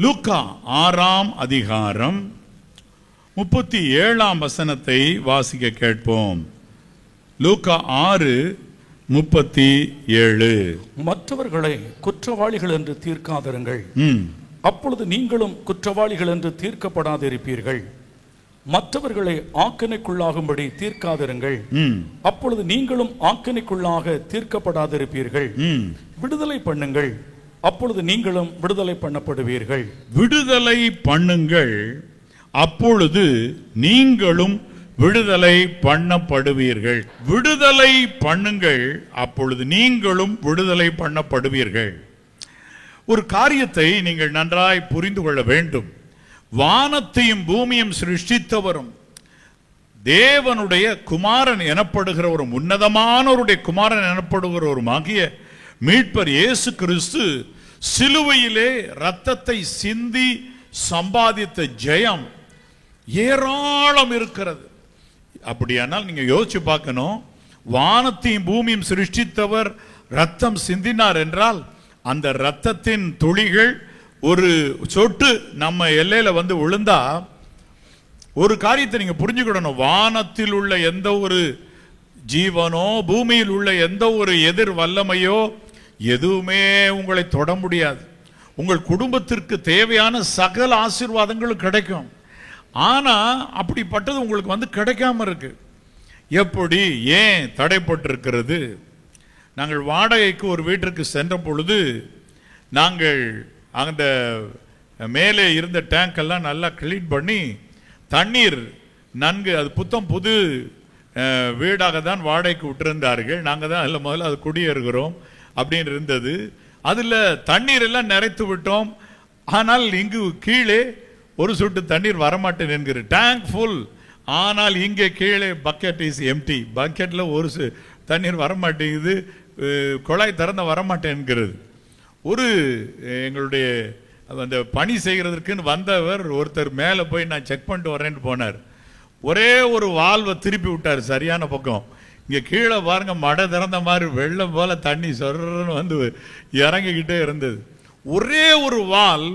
லூக்கா 6ஆம் அதிகாரம் 37ஆம் வசனத்தை வாசிக்க கேட்போம். லூக்கா 6:37. மற்றவர்களை குற்றவாளிகள் என்று தீர்க்காதிருங்கள், அப்பொழுது நீங்களும் குற்றவாளிகள் என்று தீர்க்கப்படாதிருப்பீர்கள். மற்றவர்களை ஆக்கினைக்குள்ளாகும்படி தீர்க்காதிருங்கள், அப்பொழுது நீங்களும் ஆக்கினைக்குள்ளாக தீர்க்கப்படாதிருப்பீர்கள். விடுதலை பண்ணுங்கள், அப்பொழுது நீங்களும் விடுதலை பண்ணப்படுவீர்கள். விடுதலை பண்ணுங்கள், அப்பொழுது நீங்களும் விடுதலை பண்ணப்படுவீர்கள். விடுதலை பண்ணுங்கள், அப்பொழுது நீங்களும் விடுதலை பண்ணப்படுவீர்கள். ஒரு காரியத்தை நீங்கள் நன்றாய் புரிந்து கொள்ள வேண்டும். வானத்தையும் பூமியும் சிருஷ்டித்தவரும் தேவனுடைய குமாரன் எனப்படுகிறவரும் உன்னதமானவருடைய குமாரன் எனப்படுகிறவருமாகிய மீட்பர் இயேசு கிறிஸ்து சிலுவையிலே இரத்தத்தை சிந்தி சம்பாதித்த ஜெயம் ஏராளம் இருக்கிறது. அப்படியானால் நீங்க யோசிச்சு பார்க்கணும், வானத்தையும் பூமியும் சிருஷ்டித்தவர் ரத்தம் சிந்தினார் என்றால் அந்த ரத்தத்தின் துளிகள் ஒரு சொட்டு நம்ம எல்லையில வந்து விழுந்தா ஒரு காரியத்தை நீங்க புரிஞ்சுக்கிடணும். வானத்தில் உள்ள எந்த ஒரு ஜீவனோ பூமியில் உள்ள எந்த ஒரு எதிர் வல்லமையோ எதுவுமே உங்களை தொட முடியாது. உங்கள் குடும்பத்திற்கு தேவையான சகல ஆசீர்வாதங்களும் கிடைக்கும். ஆனா அப்படிப்பட்டது உங்களுக்கு வந்து கிடைக்காம இருக்கு. எப்படி, ஏன் தடைப்பட்டிருக்கிறது? நாங்கள் வாடகைக்கு ஒரு வீட்டிற்கு சென்ற பொழுது நாங்கள் அந்த மேலே இருந்த டேங்க் எல்லாம் நல்லா கிளீன் பண்ணி தண்ணீர் நன்கு, அது புத்தம் புது வீடாக தான் வாடகைக்கு விட்டிருந்தார்கள். நாங்கள் தான் அதில் முதல்ல அது குடியேறுகிறோம் அப்படின்னு இருந்தது. அதில் தண்ணீர் எல்லாம் நிறைத்து விட்டோம். ஆனால் இங்கு கீழே ஒரு சொட்டு தண்ணீர் வரமாட்டேன் என்கிற டேங்க் ஃபுல். ஆனால் இங்கே கீழே பக்கெட் இஸ் எம்டி. பக்கெட்டில் ஒரு தண்ணீர் வரமாட்டேங்குது, குழாய் திறந்த வரமாட்டேன் என்கிறது. ஒரு எங்களுடைய அந்த பணி செய்கிறதுக்குன்னு வந்தவர் ஒருத்தர் மேலே போய் நான் செக் பண்ணிட்டு வரேன்னு போனார். ஒரே ஒரு வால்வை திருப்பி விட்டார் சரியான பக்கம். இங்கே கீழே பாருங்க, மடை திறந்த மாதிரி வெள்ளம் போல தண்ணி சொர்றன்னு வந்து இறங்கிக்கிட்டே இருந்தது. ஒரே ஒரு வால்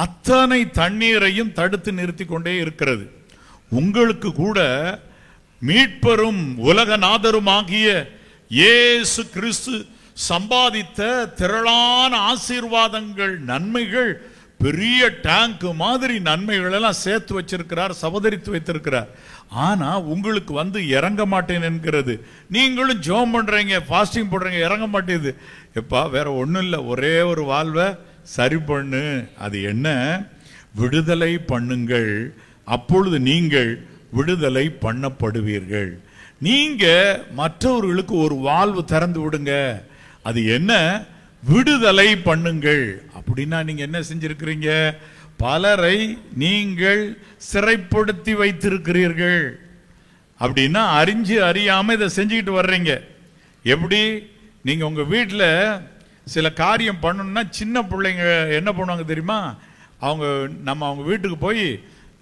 அத்தனை தண்ணீரையும் தடுத்து நிறுத்தி கொண்டே இருக்கிறது. உங்களுக்கு கூட மீட்பரும் உலகநாதருமாகிய இயேசு கிறிஸ்து சம்பாதித்த திரளான ஆசீர்வாதங்கள், நன்மைகள், பெரிய டேங்க் மாதிரி நன்மைகள் எல்லாம் சேர்த்து வச்சிருக்கிறார், சபதரித்து வைத்திருக்கிறார். ஆனா உங்களுக்கு வந்து இறங்க மாட்டேன் என்கிறது. நீங்களும் ஜெபம் பண்றீங்க, ஃபாஸ்டிங் போடுறீங்க, இறங்க மாட்டேங்குது. எப்பா வேற ஒன்றும் இல்லை, ஒரே ஒரு வாழ்வை சரி பண்ணு. அது என்ன? விடுதலை பண்ணுங்கள், அப்பொழுது நீங்கள் விடுதலை பண்ணப்படுவீர்கள். நீங்க மற்றவர்களுக்கு ஒரு வாழ்வு திறந்து விடுங்க. அது என்ன? விடுதலை பண்ணுங்கள். அப்படின்னா நீங்க என்ன செஞ்சிருக்கிறீங்க? பலரை நீங்கள் சிறைப்படுத்தி வைத்திருக்கிறீர்கள். அப்படின்னா அறிஞ்சு அறியாம இதை செஞ்சுக்கிட்டு வர்றீங்க. எப்படி? நீங்க உங்க வீட்டில் சில காரியம் பண்ணணும்னா சின்ன பிள்ளைங்க என்ன பண்ணுவாங்க தெரியுமா? நம்ம அவங்க வீட்டுக்கு போய்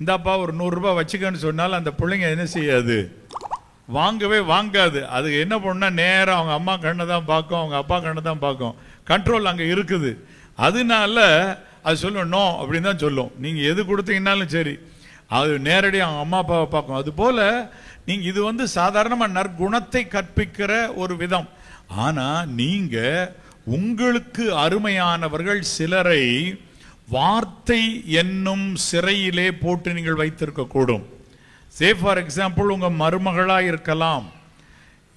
இந்தாப்பா ஒரு 100 ரூபாய் வச்சுக்கன்னு சொன்னாலும் அந்த பிள்ளைங்க என்ன செய்யாது? வாங்கவே வாங்காது. அது என்ன பண்ணுன்னா நேரம் அவங்க அம்மா கண்ணை தான் பார்க்கும், அவங்க அப்பா கண்ணை தான் பார்க்கும். கண்ட்ரோல் அங்கே இருக்குது. அதனால அது சொல்லும் நோ அப்படின்னு தான் சொல்லும். நீங்கள் எது கொடுத்தீங்கன்னாலும் சரி, அது நேரடியாக அவங்க அம்மா அப்பாவை பார்க்கும். அதுபோல் நீங்கள் இது வந்து சாதாரணமாக நற்குணத்தை கற்பிக்கிற ஒரு விதம். ஆனால் நீங்கள் உங்களுக்கு அருமையானவர்கள் சிலரை வார்த்தை என்னும் சிறையிலே போட்டு நீங்கள் வைத்திருக்க கூடும். சே ஃபார் எக்ஸாம்பிள் உங்க மருமகளா இருக்கலாம்,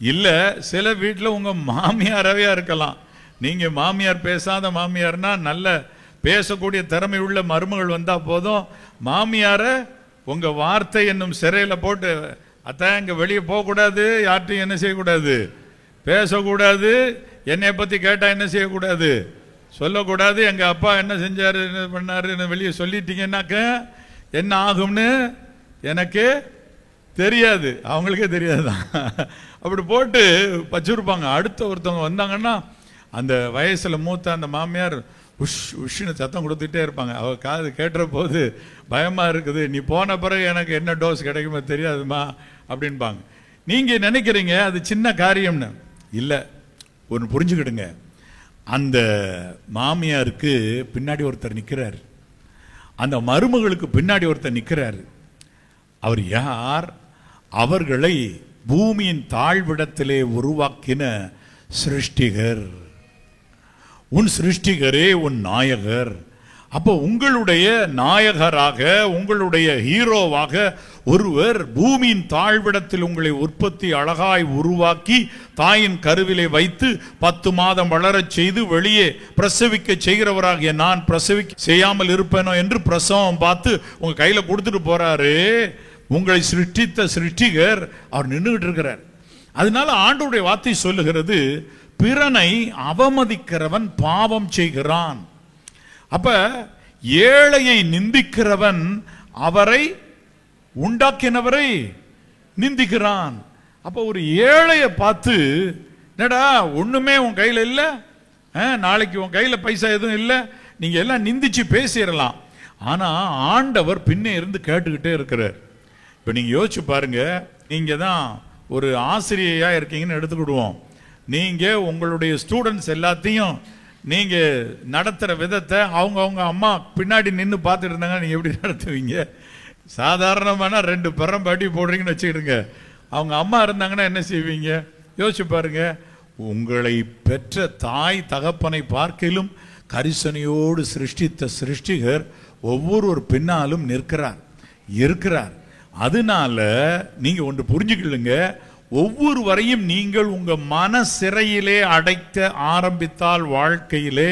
இல்ல சில வீட்டில் உங்க மாமியாராவே இருக்கலாம். நீங்க மாமியார் பேசாத மாமியார்னா நல்ல பேசக்கூடிய திறமை உள்ள மருமகள் வந்தா போதும், மாமியார உங்க வார்த்தை என்னும் சிறையில போட்டு அத்தான் இங்க வெளியே போகக்கூடாது, யார்ட்டையும் என்ன செய்யக்கூடாது, பேசக்கூடாது, என்னை பத்தி கேட்டா என்ன செய்யக்கூடாது, சொல்லக்கூடாது, எங்க அப்பா என்ன செஞ்சாரு என்ன பண்ணாரு வெளியே சொல்லிட்டீங்கன்னாக்க என்ன ஆகும்னு எனக்கு தெரியாது, அவங்களுக்கே தெரியாதுதான். அப்படி போட்டு வச்சிருப்பாங்க. அடுத்த ஒருத்தவங்க வந்தாங்கன்னா அந்த வயசுல மூத்த அந்த மாமியார் உஷ் உஷ்னு சத்தம் கொடுத்துட்டே இருப்பாங்க. அவ காது கேட்டுற போது பயமா இருக்குது, நீ போன பிறகு எனக்கு என்ன டோஸ் கிடைக்குமோ தெரியாதுமா அப்படின்பாங்க. நீங்க நினைக்கிறீங்க அது சின்ன காரியம்னு. இல்லை, ஒன்று புரிஞ்சுக்கிடுங்க, அந்த மாமியாருக்கு பின்னாடி ஒருத்தர் நிற்கிறார். அந்த மருமகளுக்கு பின்னாடி ஒருத்தர் நிற்கிறாரு. அவர் யார்? அவர்களை பூமியின் தாழ்விடத்திலே உருவாக்கின சிருஷ்டிகர். உன் சிருஷ்டிகரே உன் நாயகர். அப்போ உங்களுடைய நாயகராக, உங்களுடைய ஹீரோவாக ஒருவர் பூமியின் தாழ்விடத்தில் உங்களை உற்பத்தி அழகாய் உருவாக்கி தாயின் கருவிலே வைத்து 10 மாதம் வளரச் செய்து வெளியே பிரசவிக்க செய்கிறவராகிய நான் பிரசவிக்க செய்யாமல் இருப்பேனோ என்று பிரசவம் பார்த்து உங்க கையில கொடுத்துட்டு போறாரு. உங்களை சிருஷ்டித்த சிருஷ்டிகர் அவர் நின்றுகிட்டு இருக்கிறார். அதனால ஆண்டவருடைய வார்த்தை சொல்லுகிறது, பிறனை அவமதிக்கிறவன் பாவம் செய்கிறான். அப்ப ஏழையை நிந்திக்கிறவன் அவரை உண்டாக்கினவரை நிந்திக்கிறான். அப்ப ஒரு ஏழையை பார்த்து, என்னடா ஒண்ணுமே உன் கையில இல்ல, நாளைக்கு உன் கையில பைசா எதுவும் இல்லை, நீங்க எல்லாம் நிந்திச்சு பேசிடலாம். ஆனா ஆண்டவர் பின்னே இருந்து கேட்டுக்கிட்டே இருக்கிறார். இப்ப நீங்க யோசிச்சு பாருங்க, நீங்க தான் ஒரு ஆசிரியையா இருக்கீங்கன்னு எடுத்துக்கிடுவோம். நீங்க உங்களுடைய ஸ்டூடெண்ட்ஸ் எல்லாத்தையும் நீங்க நடத்துற விதத்தை அவங்க அம்மா பின்னாடி நின்று பார்த்துட்டு இருந்தாங்க, நீங்க எப்படி நடத்துவீங்க? சாதாரணமான 2 பரம்பாட்டி போடுறீங்கன்னு வச்சுக்கிடுங்க. அவங்க அம்மா இருந்தாங்கன்னா என்ன செய்வீங்க? யோசிச்சு பாருங்க. உங்களை பெற்ற தாய் தகப்பனை பார்க்கிலும் கரிசனையோடு சிருஷ்டித்த சிருஷ்டிகர் ஒவ்வொரு பின்னாலும் நிற்கிறார், இருக்கிறார். அதனால நீங்க ஒன்று புரிஞ்சுக்கலுங்க, ஒவ்வொருவரையும் நீங்கள் உங்க மன சிறையிலே அடைக்க ஆரம்பித்தால் வாழ்க்கையிலே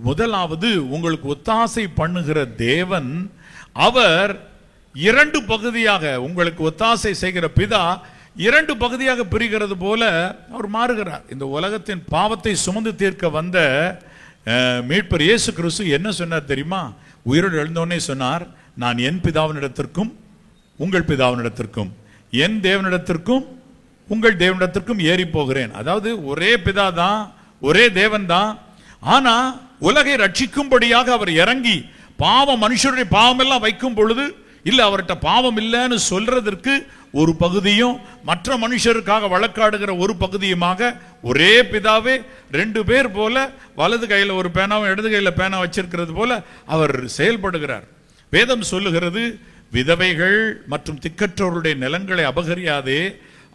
முதலாவது உங்களுக்கு ஒத்தாசை பண்ணுகிற தேவன், அவர் 2 பகுதியாக, உங்களுக்கு ஒத்தாசை செய்கிற பிதா 2 பகுதியாக பிரிகிறது போல அவர் மாறுகிறார். இந்த உலகத்தின் பாவத்தை சுமந்து தீர்க்க வந்த மீட்பர் இயேசு கிறிஸ்து என்ன சொன்னார் தெரியுமா? உயிரோடு எழுந்தோடனே சொன்னார், நான் என் பிதாவினிடத்திற்கும் உங்கள் பிதாவினிடத்திற்கும், என் தேவனிடத்திற்கும் உங்கள் தேவனிடத்திற்கும் ஏறி போகிறேன். அதாவது ஒரே பிதா தான், ஒரே தேவன் தான். ஆனா உலகை ரட்சிக்கும்படியாக அவர் இறங்கி மனுஷருடைய பாவம் எல்லாம் வைக்கும் பொழுது, இல்ல அவர்கிட்ட பாவம் இல்லைன்னு சொல்றதற்கு ஒரு பகுதியும், மற்ற மனுஷருக்காக வழக்காடுகிற ஒரு பகுதியுமாக ஒரே பிதாவே 2 பேர் போல வலது கையில ஒரு பேனாவும் இடது கையில பேனா வச்சிருக்கிறது போல அவர் செயல்படுகிறார். வேதம் சொல்லுகிறது, விதவைகள் மற்றும் திக்கற்றவருடைய நிலங்களை அபகரியாதே,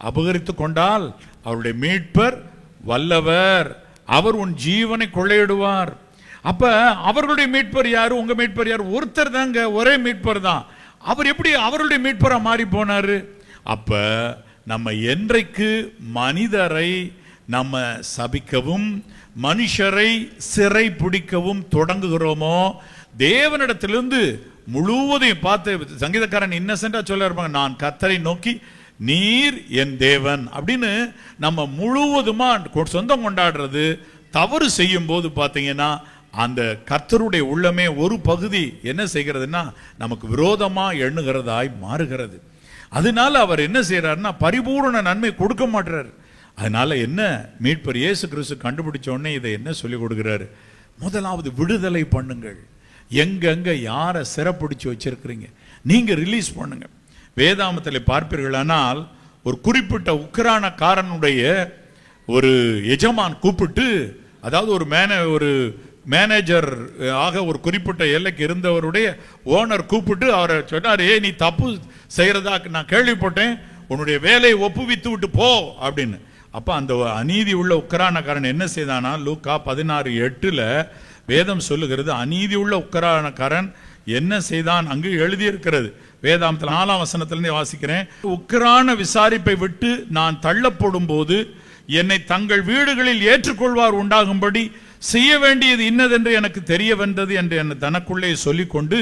அபகரித்து கொண்டால் அவருடைய மீட்பர் வல்லவர், அவர் உன் ஜீவனை கொள்ளையிடுவார். அப்ப அவர்களுடைய மீட்பர் யாரு? உங்க மீட்பர் யாரு? ஒருத்தர் தாங்க, ஒரே மீட்பர் தான். அவர் எப்படி அவருடைய மீட்பரா மாறி போனாரு? அப்ப நம்ம என்றைக்கு மனிதரை நம்ம சபிக்கவும் மனுஷரை சிறை பிடிக்கவும் தொடங்குகிறோமோ, தேவனிடத்திலிருந்து முழுவதையும் பார்த்து சங்கீதக்காரன் இன்னசென்டா சொல்ல இருப்பாங்க, நான் கர்த்தரை நோக்கி நீர் என் தேவன் அப்படின்னு நம்ம முழுவதுமா சொந்தம் கொண்டாடுறது தவறு செய்யும் போது பார்த்தீங்கன்னா அந்த கர்த்தருடைய உள்ளமே ஒரு பகுதி என்ன செய்கிறதுனா நமக்கு விரோதமா எண்ணுகிறதாய் மாறுகிறது. அதனால அவர் என்ன செய்யறாருன்னா பரிபூர்ண நன்மை கொடுக்க மாட்டார். அதனால என்ன மீட்பர் இயேசு கிறிஸ்து கண்டுபிடிச்ச உடனே இதை என்ன சொல்லி கொடுக்கிறாரு? முதலாவது விடுதலை பண்ணுங்கள். எங்கெங்க யாரை சிறைப்பிடிச்சு வச்சிருக்கிறீங்க நீங்க ரிலீஸ் பண்ணுங்க. வேதாமத்தில் பார்ப்பீர்களானால் ஒரு குறிப்பிட்ட உக்ரானக்காரனுடைய ஒரு எஜமான் கூப்பிட்டு, அதாவது ஒரு மேனேஜர் ஆக ஒரு குறிப்பிட்ட எல்லைக்கு இருந்தவருடைய ஓனர் கூப்பிட்டு அவரை சொன்னார், நீ தப்பு செய்யறதா நான் கேள்விப்பட்டேன், உன்னுடைய வேலையை ஒப்புவித்து விட்டு போ அப்படின்னு. அப்ப அந்த அநீதி உள்ள உக்ரானக்காரன் என்ன செய்தானா, லூக்கா 16:8 வேதம் சொல்லுகிறது, அநீதி உள்ள உக்ரானக்காரன் என்ன செய்தான் அங்கு எழுதியிருக்கிறது. வேதாமத்தில் 4ஆம் வசனத்திலிருந்து வாசிக்கிறேன். உக்ரான விசாரிப்பை விட்டு நான் தள்ளப்படும் போது என்னை தங்கள் வீடுகளில் ஏற்றுக்கொள்வார் உண்டாகும்படி செய்ய வேண்டியது இன்னதென்று எனக்கு தெரிய வந்தது என்று என்னை தனக்குள்ளே சொல்லிக்கொண்டு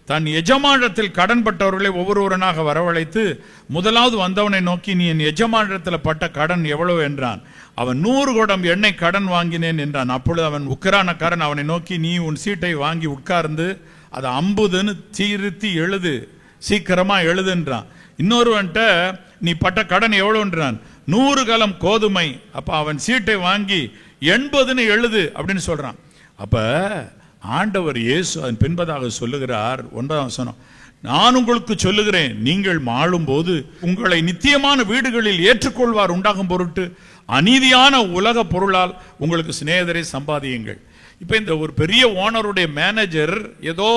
தன் எஜமானத்தில் கடன்பட்டவர்களை ஒவ்வொருவரனாக வரவழைத்து முதலாவது வந்தவனை நோக்கி, நீ என் எஜமானத்தில் பட்ட கடன் எவ்வளவு என்றான். அவன் 100 குடம் எண்ணெய் கடன் வாங்கினேன் என்றான். அப்பொழுது அவன் உக்ரானக்காரன் அவனை நோக்கி, நீ உன் சீட்டை வாங்கி உட்கார்ந்து அதை 50ன்னு தீர்த்தி எழுது, சீக்கிரமா எழுதுன்றான். இன்னொருவன்ட்ட நீ பட்ட கடன் எவ்வளவுன்றான், 100 கலம் கோதுமை. அப்ப அவன் சீட்டை வாங்கி 80ன்னு எழுது அப்படின்னு சொல்றான். அப்ப ஆண்டவர் இயேசு அதன் பின்பதாக சொல்லுகிறார், 1ஆம் வசனம், நான் உங்களுக்கு சொல்லுகிறேன், நீங்கள் மாளும் போது உங்களை நித்தியமான வீடுகளில் ஏற்றுக்கொள்வார் உண்டாகும் பொருட்டு அநீதியான உலக பொருளால் உங்களுக்கு சிநேகிதரை சம்பாதியுங்கள். இப்ப இந்த ஒரு பெரிய ஓனருடைய மேனேஜர் ஏதோ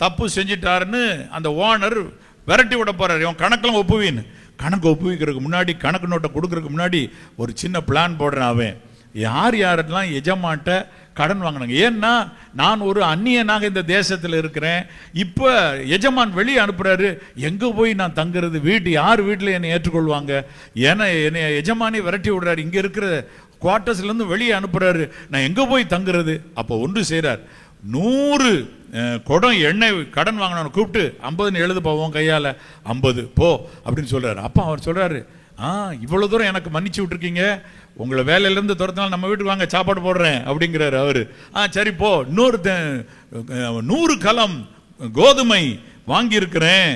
தப்பு செஞ்சிட்டாருன்னு அந்த ஓனர் விரட்டி விட போறாரு. இவன் கணக்கெல்லாம் ஒப்புவின்னு, கணக்கு ஒப்புவிக்கிறதுக்கு முன்னாடி, கணக்கு நோட்டை கொடுக்கறதுக்கு முன்னாடி ஒரு சின்ன பிளான் போடுறான். அவன் யார் யாரெல்லாம் எஜமான்ட்ட கடன் வாங்கினாங்க. ஏன்னா நான் ஒரு அந்நியனாக இந்த தேசத்தில் இருக்கிறேன், இப்போ எஜமான் வெளியே அனுப்புறாரு, எங்கே போய் நான் தங்குறது, யார் வீட்டில் என்னை ஏற்றுக்கொள்வாங்க, என்னை எஜமானி விரட்டி விடுறாரு, இங்கே இருக்கிற குவார்ட்டர்ஸ்லேருந்து வெளியே அனுப்புறாரு, நான் எங்கே போய் தங்குறது. அப்போ ஒன்று செய்கிறார், 100 குடம் எண்ணெய் கடன் வாங்கினவனை கூப்பிட்டு 50 எழுது போவோம் கையால், 50 போ அப்படின்னு சொல்றாரு. அப்போ அவர் சொல்றாரு, இவ்வளோ தூரம் எனக்கு மன்னிச்சு விட்டுருக்கீங்க, உங்களை வேலையிலேருந்து துரத்தினாலும் நம்ம வீட்டுக்கு வாங்க, சாப்பாடு போடுறேன் அப்படிங்கிறாரு அவரு. சரி போ, 100 கலம் கோதுமை வாங்கியிருக்கிறேன்,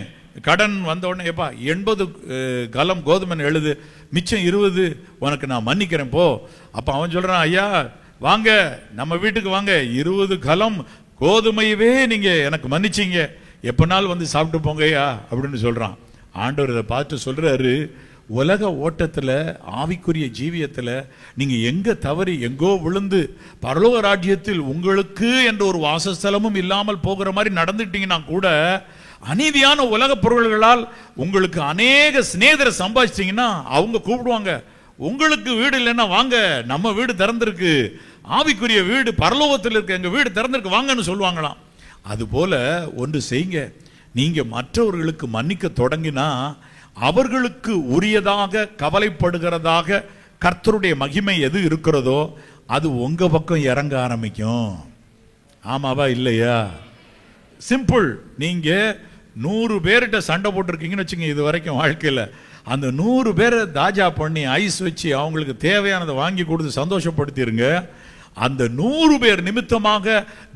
கடன் வந்த உடனே எப்பா 80 கலம் கோதுமை எழுது, மிச்சம் 20 உனக்கு நான் மன்னிக்கிறேன் போ. அப்போ அவன் சொல்றான், ஐயா வாங்க நம்ம வீட்டுக்கு வாங்க, 20 கலம் கோதுமையவே நீங்க எனக்கு மன்னிச்சிங்க, எப்பனாலும் வந்து சாப்பிட்டு போங்கய்யா அப்படின்னு சொல்றான். ஆண்டவர் இதை பார்த்து சொல்றாரு, உலக ஓட்டத்தில் ஆவிக்குரிய ஜீவியத்தில் நீங்க எங்க தவறி எங்கோ விழுந்து பரலோக ராஜ்யத்தில் உங்களுக்கு என்ற ஒரு வாசஸ்தலமும் இல்லாமல் போகிற மாதிரி நடந்துட்டீங்கன்னா கூட, அநீதியான உலக பொருள்களால் உங்களுக்கு அநேக சிநேகிதரை சம்பாதிச்சிட்டீங்கன்னா அவங்க கூப்பிடுவாங்க, உங்களுக்கு வீடு இல்லைன்னா வாங்க நம்ம வீடு திறந்திருக்கு, ஆவிக்குரிய வீடு பரலோகத்தில் இருக்கு, எங்க வீடு திறந்திருக்கு வாங்கன்னு சொல்லுவாங்களாம். அதுபோல ஒன்று செய்யுங்க, நீங்க மற்றவர்களுக்கு மன்னிக்க தொடங்கினா அவர்களுக்கு உரியதாக கவலைப்படுகிறதாக கர்த்தருடைய மகிமை எது இருக்கிறதோ அது உங்க பக்கம் இறங்க ஆரம்பிக்கும். ஆமாவா இல்லையா? சிம்பிள். நீங்க 100 பேர்கிட்ட சண்டை போட்டிருக்கீங்கன்னு வச்சுங்க இது வரைக்கும் வாழ்க்கையில், அந்த 100 பேரை தாஜா பண்ணி ஐஸ் வச்சு அவங்களுக்கு தேவையானதை வாங்கி கொடுத்து சந்தோஷப்படுத்திருங்க. அந்த 100 பேர் நிமித்தமாக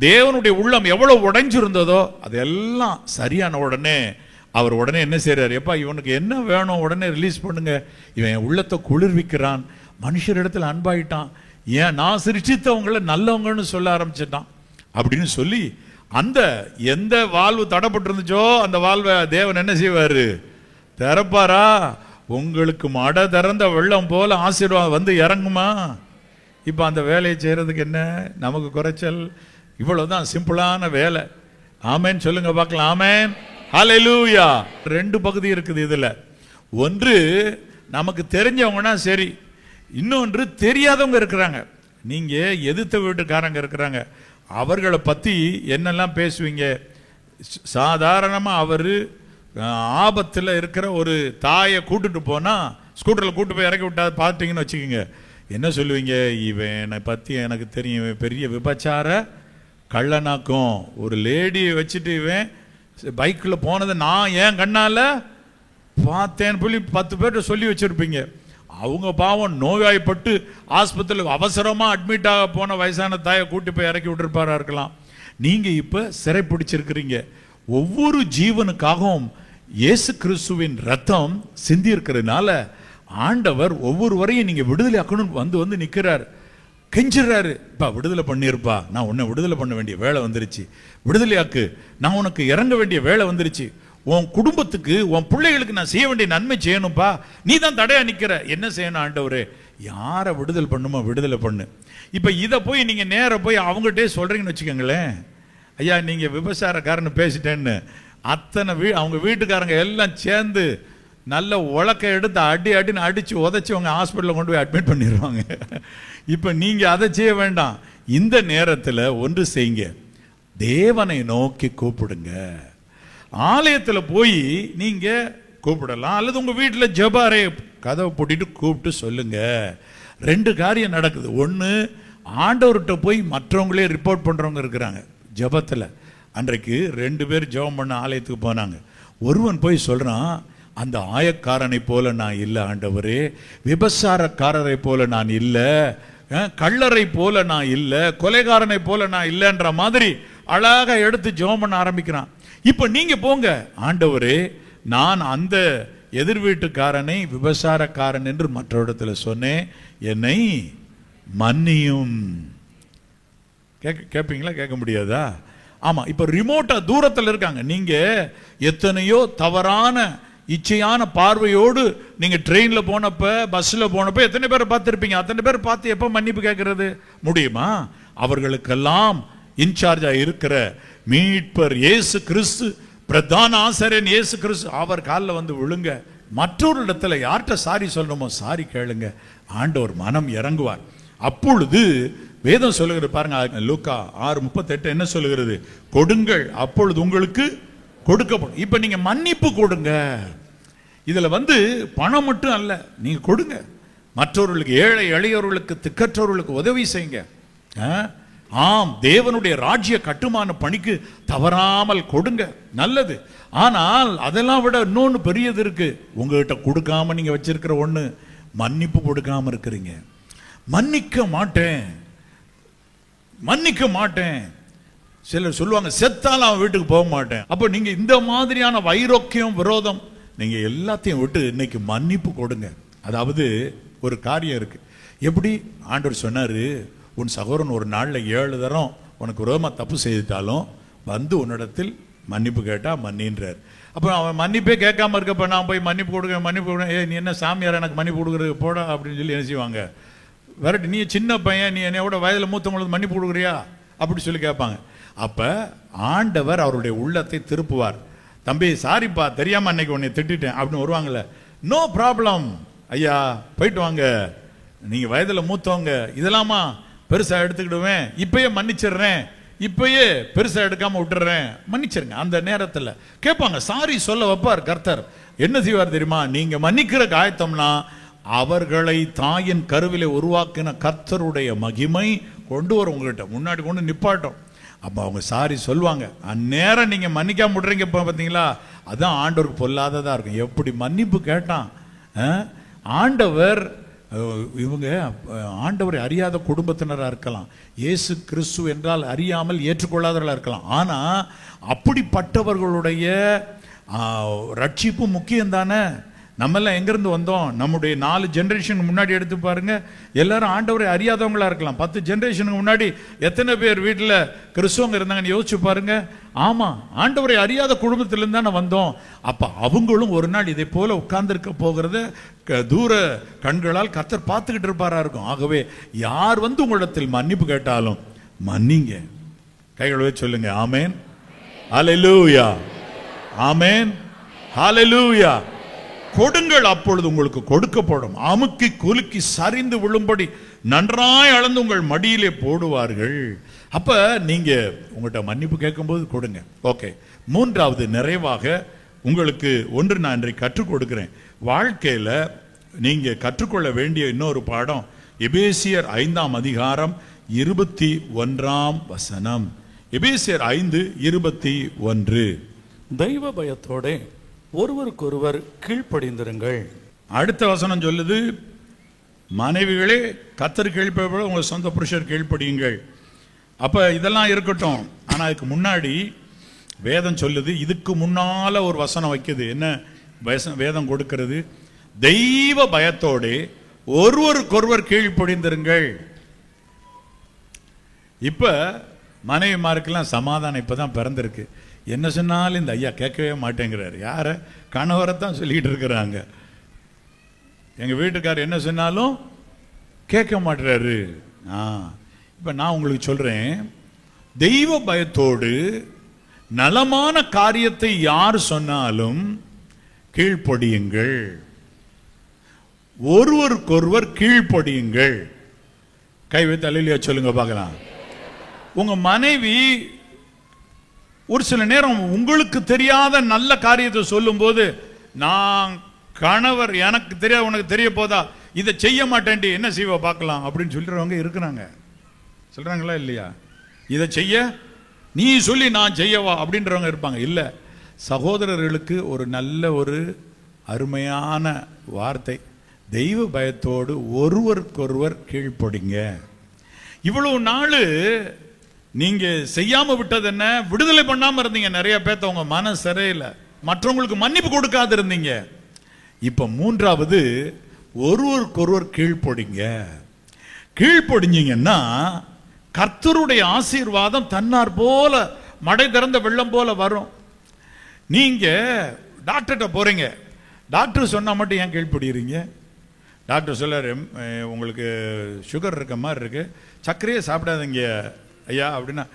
தேவனுடைய உள்ளம் எவ்வளவு உடைஞ்சிருந்ததோ அதெல்லாம் சரியான உடனே அவர் உடனே என்ன செய்யறாரு, எப்பா இவனுக்கு என்ன வேணும் உடனே ரிலீஸ் பண்ணுங்க, இவன் உள்ளத்தை குளிர்விக்கிறான், மனுஷரிடத்தில் அன்பாயிட்டான், ஏன் நான் சிருஷ்டித்தவங்களை நல்லவங்கன்னு சொல்ல ஆரம்பிச்சிட்டான் அப்படின்னு சொல்லி, அந்த எந்த வாழ்வு தடைப்பட்டு இருந்துச்சோ அந்த வாழ்வை தேவன் என்ன செய்வாரு, திறப்பாரா? உங்களுக்கு மட திறந்த வெள்ளம் போல ஆசீர்வாதம் வந்து இறங்குமா? இப்போ அந்த வேலையை செய்யறதுக்கு என்ன நமக்கு குறைச்சல்? இவ்வளவுதான் சிம்பிளான வேலை. ஆமேன் சொல்லுங்க பார்க்கலாம். ஆமேன் ஹல்லேலூயா. 2 பகுதி இருக்குது இதுல. ஒன்று நமக்கு தெரிஞ்சவங்கன்னா சரி, இன்னொன்று தெரியாதவங்க இருக்கிறாங்க. நீங்க எதிர்த்த வீட்டுக்காரங்க இருக்கிறாங்க, அவர்களை பத்தி என்னெல்லாம் பேசுவீங்க? சாதாரணமா அவரு ஆபத்தில் இருக்கிற ஒரு தாயை கூட்டுட்டு போனா, ஸ்கூட்டர்ல கூட்டு போய் இறக்கி விட்டா பார்த்தீங்கன்னு வச்சுக்கோங்க, என்ன சொல்லுவீங்க? இவனை பத்தி எனக்கு தெரியும், இவன் பெரிய விபச்சார கள்ளனாக்கும், ஒரு லேடியை வச்சுட்டு இவன் பைக்கில் போனதை நான் என் கண்ணால பார்த்தேன்னு சொல்லி 10 பேர்கிட்ட சொல்லி வச்சிருப்பீங்க. அவங்க பாவம் நோய்வாய்ப்பட்டு ஆஸ்பத்திரியில் அவசரமா அட்மிட் ஆக போன வயசான தாயை கூட்டி போய் இறக்கி விட்டுருப்பாரா இருக்கலாம். நீங்க இப்ப சிறை பிடிச்சிருக்கிறீங்க. ஒவ்வொரு ஜீவனுக்காகவும் இயேசு கிறிஸ்துவின் ரத்தம் சிந்தி இருக்கிறதுனால ஆண்டவர் ஒவ்வொருவரையும் நீங்க விடுதலை ஆக்கணும் வந்து நிக்கிறார், கெஞ்சிறாரு. இப்பா விடுதலை பண்ணிருப்பா, நான் உன்னை விடுதலை பண்ண வேண்டிய வேலை வந்துருச்சு, விடுதலையாக்கு, நான் உனக்கு இறங்க வேண்டிய வேலை வந்துருச்சு, உன் குடும்பத்துக்கு உன் பிள்ளைகளுக்கு நான் செய்ய வேண்டிய நன்மை செய்யணும்பா, நீ தான் தடையா நிக்கிற, என்ன செய்யணும் ஆண்டவரே? யாரை விடுதலை பண்ணுமோ விடுதலை பண்ணு. இப்ப இதை போய் நீங்க நேர போய் அவங்ககிட்டே சொல்றீங்கன்னு வச்சுக்கோங்களேன், ஐயா நீங்க விபச்சாரக்காரன்னு பேசிட்டேன்னு, அத்தனை அவங்க வீட்டுக்காரங்க எல்லாம் சேர்ந்து நல்ல உலக்க எடுத்து அடின்னு அடிச்சு உதைச்சு அவங்க ஹாஸ்பிட்டலில் கொண்டு போய் அட்மிட் பண்ணிடுவாங்க. இப்ப நீங்க அதை செய்ய வேண்டாம். இந்த நேரத்தில் ஒன்று செய்யுங்க, தேவனை நோக்கி கூப்பிடுங்க. ஆலயத்தில் போய் நீங்க கூப்பிடலாம், அல்லது உங்க வீட்டில் ஜெபாரே கதவை போட்டிட்டு கூப்பிட்டு சொல்லுங்க. 2 காரியம் நடக்குது. ஒன்று, ஆண்டவர்கிட்ட போய் மற்றவங்களே ரிப்போர்ட் பண்றவங்க இருக்கிறாங்க. ஜெபத்தில் அன்றைக்கு 2 பேர் ஜெபம் பண்ண ஆலயத்துக்கு போனாங்க. ஒருவன் போய் சொல்றான், அந்த ஆயக்காரனை போல நான் இல்லை ஆண்டவரே, விபச்சாரக்காரரை போல நான் இல்லை, கள்ளரை போல நான் இல்லை, கொலைகாரனை போல நான் இல்லைன்ற மாதிரி அழகா எடுத்து ஜெபம் பண்ண ஆரம்பிக்கிறான். இப்ப நீங்க போங்க, ஆண்டவரே நான் அந்த எதிர் வீட்டுக்காரனை விபச்சாரக்காரன் என்று மற்ற இடத்துல சொன்னேன், என்னை மன்னியும். கேட்பீங்களா? கேட்க முடியாதா? ஆமா. இப்ப ரிமோட்டா தூரத்தில் இருக்காங்க. நீங்க எத்தனையோ தவறான இச்சையான பார்வையோடு நீங்க ட்ரெயின்ல போனப்ப பஸ்ல போனப்ப எத்தனை பேரை பார்த்திருப்பீங்க. அத்தனை பேர் பார்த்து எப்ப மன்னிப்பு கேட்கறது முடியுமா? அவர்களுக்கெல்லாம் இன்சார்ஜா இருக்கிற மீட்பர் இயேசு கிறிஸ்து, பிரதான ஆசாரியன் இயேசு கிறிஸ்து, அவர் காலில் வந்து விழுங்க. மற்றொரு இடத்துல யார்கிட்ட சாரி சொல்லணுமோ சாரி கேளுங்க, ஆண்டவர் மனம் இறங்குவார். அப்பொழுது வேதம் சொல்லுகிறது பாருங்க, லூக்கா 6:38 என்ன சொல்லுகிறது? கொடுங்கள் அப்பொழுது உங்களுக்கு கொடுக்கப்படும். இப்ப நீங்க மன்னிப்பு கொடுங்க. இதுல பணம் மட்டும் அல்ல, நீங்க கொடுங்க. மற்றவர்களுக்கு, ஏழை எளியவர்களுக்கு, திக்கற்றவர்களுக்கு உதவி செய்யுங்க. ஆம், தேவனுடைய ராஜ்ய கட்டுமான பணிக்கு தவறாமல் கொடுங்க, நல்லது. ஆனால் அதெல்லாம் விட இன்னொன்னு பெரியது இருக்கு. உங்ககிட்ட கொடுக்காம நீங்க வச்சிருக்கிற ஒண்ணு, மன்னிப்பு கொடுக்காம இருக்கிறீங்க. மன்னிக்க மாட்டேன். சிலர் சொல்லுவாங்க, செத்தால் அவன் வீட்டுக்கு போக மாட்டேன். அப்ப நீங்க இந்த மாதிரியான வைரோக்கியம், விரோதம், நீங்க எல்லாத்தையும் விட்டு இன்னைக்கு மன்னிப்பு கொடுங்க. அதாவது ஒரு காரியம் இருக்கு. எப்படி ஆண்டவர் சொன்னாரு, உன் சகோதரன் ஒரு நாள்ல 7 தரம் உனக்கு விரோதமா தப்பு செய்துட்டாலும் உன்னிடத்தில் மன்னிப்பு கேட்டா மன்னின்றார். அப்ப அவன் மன்னிப்பே கேட்காம இருக்கப்ப நான் போய் மன்னிப்பு கொடுக்க, நீ என்ன சாமியார் எனக்கு மன்னிப்பு கொடுக்குறது போடா அப்படின்னு சொல்லி என்ன செய்வாங்க? விரட்டி, நீ சின்ன பையன், நீ என்னையோட வயதில் மூத்தவங்களுக்கு மன்னிப்பு கொடுக்குறியா அப்படி சொல்லி கேட்பாங்க. அப்ப ஆண்டவர் அவருடைய உள்ளத்தை திருப்புவார். தம்பி சாரிப்பா, தெரியாம அன்னைக்கு உன்னை திட்டேன் அப்படின்னு வருவாங்கல்ல, நோ ப்ராப்ளம் ஐயா, போயிட்டு வாங்க, நீங்க வயதுல மூத்தவங்க, இதெல்லாமா பெருசா எடுத்துக்கிடுவேன், இப்பயே மன்னிச்சிடுறேன், இப்பயே பெருசா எடுக்காம விட்டுறேன், மன்னிச்சிருங்க. அந்த நேரத்தில் கேட்பாங்க, சாரி சொல்ல வைப்பார் கர்த்தர். என்ன செய்வார் தெரியுமா? நீங்க மன்னிக்கிற காயத்தம்னா அவர்களை தாயின் கருவிலே உருவாக்கின கர்த்தருடைய மகிமை கொண்டு வரும், உங்ககிட்ட முன்னாடி கொண்டு நிப்பாட்டும். அப்ப அவங்க சாரி சொல்லுவாங்க. அந்நேரம் நீங்க மன்னிக்காம விடுறீங்க பார்த்தீங்களா, அதான் ஆண்டவருக்கு பொல்லாததா இருக்கும். எப்படி மன்னிப்பு கேட்டான் ஆண்டவர். இவங்க ஆண்டவரை அறியாத குடும்பத்தினராக இருக்கலாம், இயேசு கிறிஸ்து என்றால் அறியாமல் ஏற்றுக்கொள்ளாதவர்களாக இருக்கலாம். ஆனா அப்படிப்பட்டவர்களுடைய ரட்சிப்பு முக்கியம் தானே. நம்மெல்லாம் எங்கிருந்து வந்தோம்? நம்முடைய 4 ஜெனரேஷன் முன்னாடி எடுத்து பாருங்க, எல்லாரும் ஆண்டவரை அறியாதவங்களா இருக்கலாம். 10 ஜெனரேஷனுக்கு முன்னாடி எத்தனை பேர் வீட்டில் கிறிஸ்துவங்க இருந்தாங்கன்னு யோசிச்சு பாருங்க. ஆமா, ஆண்டவரை அறியாத குடும்பத்திலிருந்து தானே வந்தோம். அப்ப அவங்களும் ஒரு நாள் இதை போல உட்கார்ந்துருக்க போகிறத தூர கண்களால் கர்த்தர் பார்த்துக்கிட்டு இருப்பாரா இருக்கும். ஆகவே யார் உங்களிடத்தில் மன்னிப்பு கேட்டாலும் மன்னிங்க. கைகளை சொல்லுங்க ஆமேன், ஹல்லேலூயா, ஆமேன், ஹல்லேலூயா. கொடுங்கள் அப்பொழுது உங்களுக்கு கொடுக்கப்படும், அமுக்கி குலுக்கி சரிந்து விழும்படி நன்றாய் அளந்து உங்கள் மடியிலே போடுவார்கள். அப்ப நீங்க உங்கள்கிட்ட மன்னிப்பு கேட்கும்போது கொடுங்க. ஓகே, மூன்றாவது நிறைவாக உங்களுக்கு ஒன்று நான் இன்றைக்கு கற்றுக் கொடுக்கிறேன். வாழ்க்கையில நீங்க கற்றுக்கொள்ள வேண்டிய இன்னொரு பாடம் எபேசியர் 5ஆம் அதிகாரம் 21ஆம் வசனம். எபேசியர் 5:21. தெய்வ பயத்தோட ஒருவருக்கொருவர் கீழ்ப்படிந்திருங்கள். அடுத்த வசனம் சொல்லுது, மனைவிகளே கர்த்தர் கீழ்ப்படிய உங்கள் சொந்த புருஷர் கீழ்ப்படியுங்கள். அப்ப இதெல்லாம் இருக்கட்டும். ஆனா அதுக்கு முன்னாடி வேதம் சொல்லுது, இதுக்கு முன்னால ஒரு வசனம் வைக்குது. என்ன வேதம் கொடுக்கிறது? தெய்வ பயத்தோடு ஒருவருக்கொருவர் கீழ்ப்படிந்திருங்கள். இப்ப மனைவிமாருக்கெல்லாம் சமாதானம் இப்பதான் பிறந்திருக்கு. என்ன சொன்னாலும் இந்த ஐயா கேட்கவே மாட்டேங்கிறார். யார? கணவரைத்தான் சொல்லிட்டு இருக்கிறாங்க. எங்க வீட்டுக்காரர் என்ன சொன்னாலும் கேட்க மாட்டாரு. இப்ப நான் உங்களுக்கு சொல்றேன், தெய்வ பயத்தோடு நலமான காரியத்தை யார் சொன்னாலும் கீழ்ப்படியுங்கள், ஒருவருக்கொருவர் கீழ்ப்படியுங்கள். கை வைத்து அல்லேலூயா சொல்லுங்க பார்க்கலாம். உங்க மனைவி ஒரு சில நேரம் உங்களுக்கு தெரியாத நல்ல காரியத்தை சொல்லும் போது, நான் கணவர் எனக்கு தெரியாது உனக்கு தெரிய போதா, இதை செய்ய மாட்டேன்டி என்ன செய்வ பார்க்கலாம் அப்படின்னு சொல்றவங்க இருக்கிறாங்க. சொல்றாங்களா இல்லையா? இதை செய்ய நீ சொல்லி நான் செய்யவா அப்படின்றவங்க இருப்பாங்க. இல்ல, சகோதரர்களுக்கு ஒரு நல்ல ஒரு அருமையான வார்த்தை, தெய்வ பயத்தோடு ஒருவருக்கொருவர் கீழ்ப்படிங்க. இவ்வளவு நாள் நீங்க செய்யாம விட்டது என்ன? விடுதலை பண்ணாம இருந்தீங்க. நிறைய பேர்த்த உங்க மன சரியில்ல, மற்றவங்களுக்கு மன்னிப்பு கொடுக்காது இருந்தீங்க. இப்ப மூன்றாவது, ஒருவருக்கொருவர் கீழ்ப்படிங்க. கீழ்ப்படிஞ்சீங்கன்னா கர்த்தருடைய ஆசீர்வாதம் தன்னார் போல மடை திறந்த வெள்ளம் போல வரும். நீங்க டாக்டர்கிட்ட போறீங்க, டாக்டர் சொன்னா மட்டும் ஏன் கீழ்ப்படுறீங்க? டாக்டர் சொல்றாரு, உங்களுக்கு சுகர் இருக்க மாதிரி இருக்கு, சர்க்கரையே சாப்பிடாதீங்க ஐயா அப்படின்னா,